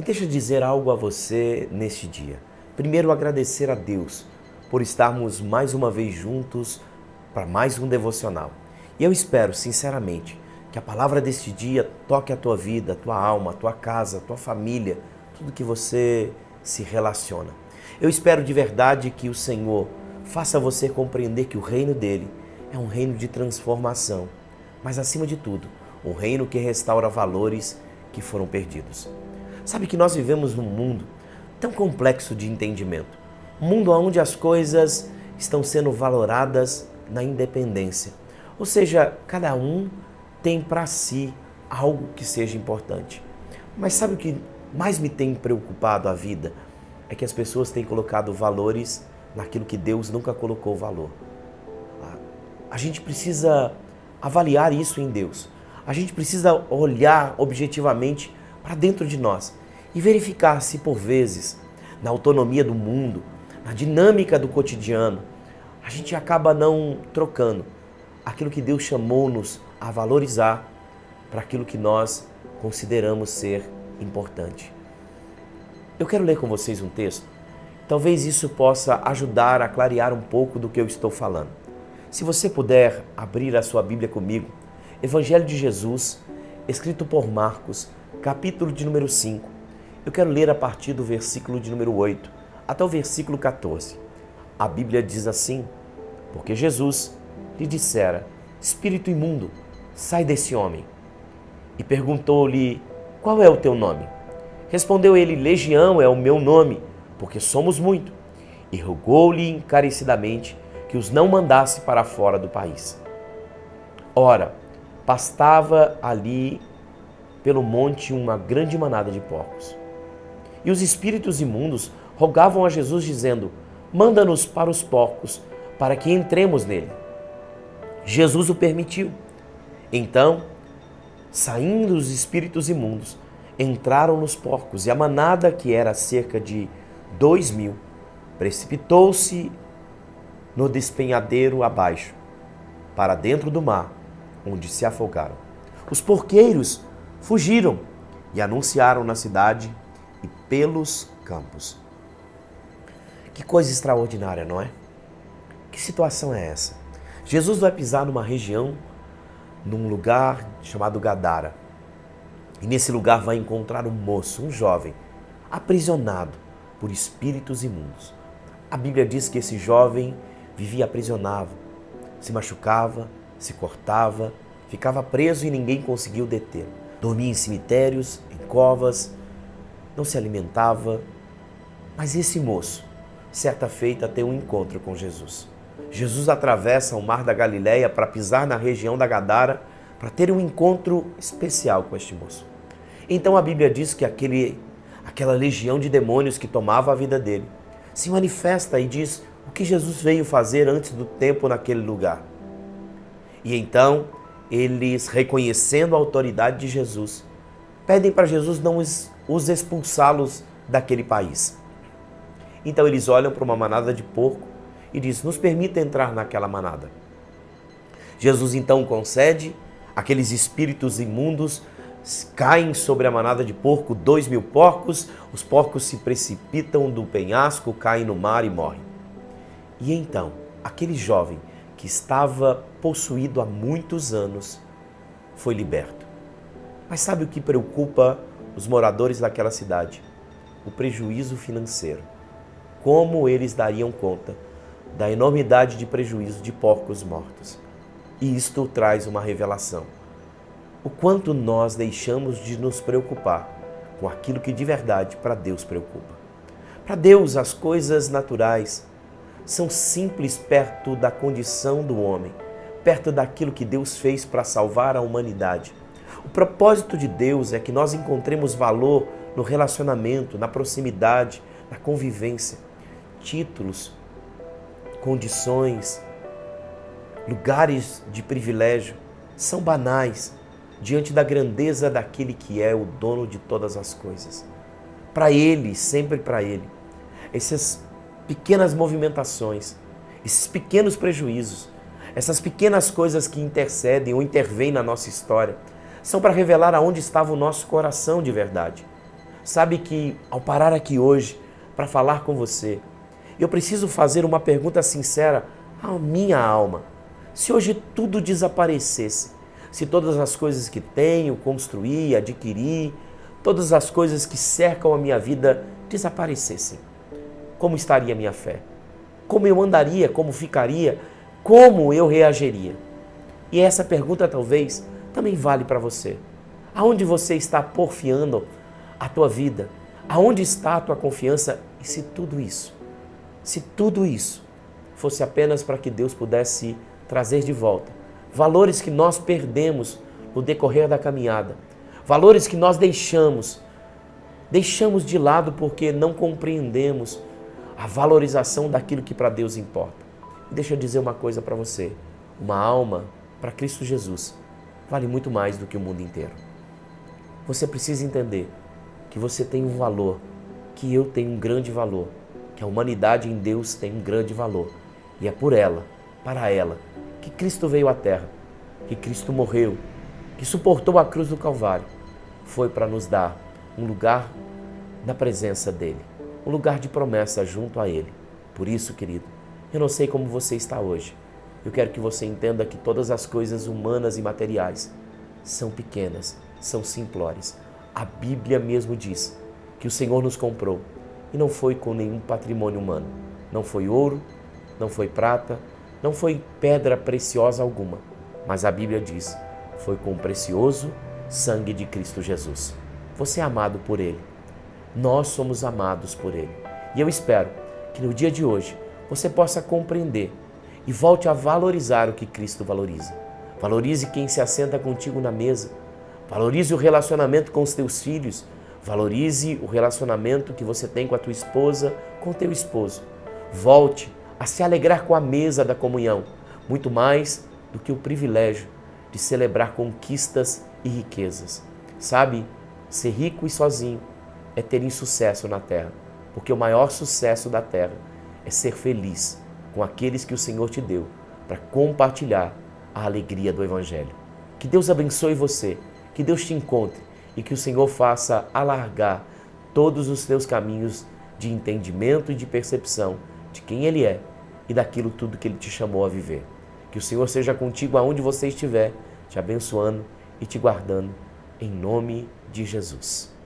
E deixa eu dizer algo a você neste dia. Primeiro, agradecer a Deus por estarmos mais uma vez juntos para mais um devocional. E eu espero, sinceramente, que a palavra deste dia toque a tua vida, a tua alma, a tua casa, a tua família, tudo que você se relaciona. Eu espero de verdade que o Senhor faça você compreender que o reino dele é um reino de transformação, mas acima de tudo, um reino que restaura valores que foram perdidos. Sabe que nós vivemos num mundo tão complexo de entendimento, um mundo onde as coisas estão sendo valoradas na independência, ou seja, cada um tem para si algo que seja importante. Mas sabe o que mais me tem preocupado a vida? É que as pessoas têm colocado valores naquilo que Deus nunca colocou valor. A gente precisa avaliar isso em Deus. A gente precisa olhar objetivamente para dentro de nós e verificar se por vezes, na autonomia do mundo, na dinâmica do cotidiano, a gente acaba não trocando aquilo que Deus chamou-nos a valorizar para aquilo que nós consideramos ser importante. Eu quero ler com vocês um texto. Talvez isso possa ajudar a clarear um pouco do que eu estou falando. Se você puder abrir a sua Bíblia comigo, Evangelho de Jesus, escrito por Marcos, capítulo de número 5. Eu quero ler a partir do versículo de número 8 até o versículo 14. A Bíblia diz assim: porque Jesus lhe dissera: espírito imundo, sai desse homem. E perguntou-lhe: qual é o teu nome? Respondeu ele: Legião é o meu nome, porque somos muito. E rogou-lhe encarecidamente que os não mandasse para fora do país. Ora, pastava ali pelo monte uma grande manada de porcos. E os espíritos imundos rogavam a Jesus, dizendo: manda-nos para os porcos, para que entremos nele. Jesus o permitiu. Então, saindo os espíritos imundos, entraram nos porcos, e a manada, que era cerca de 2.000, precipitou-se no despenhadeiro abaixo, para dentro do mar, onde se afogaram. Os porqueiros fugiram e anunciaram na cidade e pelos campos. Que coisa extraordinária, não é? Que situação é essa? Jesus vai pisar numa região, num lugar chamado Gadara. E nesse lugar vai encontrar um moço, um jovem, aprisionado por espíritos imundos. A Bíblia diz que esse jovem vivia aprisionado, se machucava, se cortava, ficava preso e ninguém conseguiu detê-lo. Dormia em cemitérios, em covas, não se alimentava. Mas esse moço, certa feita, tem um encontro com Jesus. Jesus atravessa o mar da Galileia para pisar na região da Gadara, para ter um encontro especial com este moço. Então a Bíblia diz que aquela legião de demônios que tomava a vida dele se manifesta e diz o que Jesus veio fazer antes do tempo naquele lugar. E então eles, reconhecendo a autoridade de Jesus, pedem para Jesus não os expulsá-los daquele país. Então eles olham para uma manada de porco e dizem: nos permita entrar naquela manada. Jesus então concede, aqueles espíritos imundos caem sobre a manada de porco, 2.000 porcos, os porcos se precipitam do penhasco, caem no mar e morrem. E então, aquele jovem que estava possuído há muitos anos foi liberto. Mas sabe o que preocupa os moradores daquela cidade? O prejuízo financeiro. Como eles dariam conta da enormidade de prejuízo de porcos mortos? E isto traz uma revelação. O quanto nós deixamos de nos preocupar com aquilo que de verdade para Deus preocupa. Para Deus, as coisas naturais são simples perto da condição do homem, perto daquilo que Deus fez para salvar a humanidade. O propósito de Deus é que nós encontremos valor no relacionamento, na proximidade, na convivência. Títulos, condições, lugares de privilégio são banais diante da grandeza daquele que é o dono de todas as coisas. Para Ele, sempre para Ele, essas pequenas movimentações, esses pequenos prejuízos, essas pequenas coisas que intercedem ou intervêm na nossa história, são para revelar aonde estava o nosso coração de verdade. Sabe que ao parar aqui hoje para falar com você, eu preciso fazer uma pergunta sincera à minha alma. Se hoje tudo desaparecesse, se todas as coisas que tenho, construí, adquiri, todas as coisas que cercam a minha vida desaparecessem, como estaria a minha fé? Como eu andaria? Como ficaria? Como eu reagiria? E essa pergunta talvez também vale para você. Aonde você está porfiando a tua vida? Aonde está a tua confiança? E se tudo isso fosse apenas para que Deus pudesse trazer de volta valores que nós perdemos no decorrer da caminhada, valores que nós deixamos de lado porque não compreendemos a valorização daquilo que para Deus importa. Deixa eu dizer uma coisa para você, uma alma para Cristo Jesus vale muito mais do que o mundo inteiro. Você precisa entender que você tem um valor, que eu tenho um grande valor, que a humanidade em Deus tem um grande valor. E é por ela, para ela, que Cristo veio à Terra, que Cristo morreu, que suportou a cruz do Calvário. Foi para nos dar um lugar na presença dEle, um lugar de promessa junto a Ele. Por isso, querido, eu não sei como você está hoje. Eu quero que você entenda que todas as coisas humanas e materiais são pequenas, são simplórias. A Bíblia mesmo diz que o Senhor nos comprou e não foi com nenhum patrimônio humano. Não foi ouro, não foi prata, não foi pedra preciosa alguma. Mas a Bíblia diz, foi com o precioso sangue de Cristo Jesus. Você é amado por Ele. Nós somos amados por Ele. E eu espero que no dia de hoje você possa compreender e volte a valorizar o que Cristo valoriza. Valorize quem se assenta contigo na mesa. Valorize o relacionamento com os teus filhos. Valorize o relacionamento que você tem com a tua esposa, com o teu esposo. Volte a se alegrar com a mesa da comunhão, muito mais do que o privilégio de celebrar conquistas e riquezas. Sabe, ser rico e sozinho é ter insucesso na terra, porque o maior sucesso da terra é ser feliz com aqueles que o Senhor te deu para compartilhar a alegria do Evangelho. Que Deus abençoe você, que Deus te encontre e que o Senhor faça alargar todos os teus caminhos de entendimento e de percepção de quem Ele é e daquilo tudo que Ele te chamou a viver. Que o Senhor seja contigo aonde você estiver, te abençoando e te guardando, em nome de Jesus.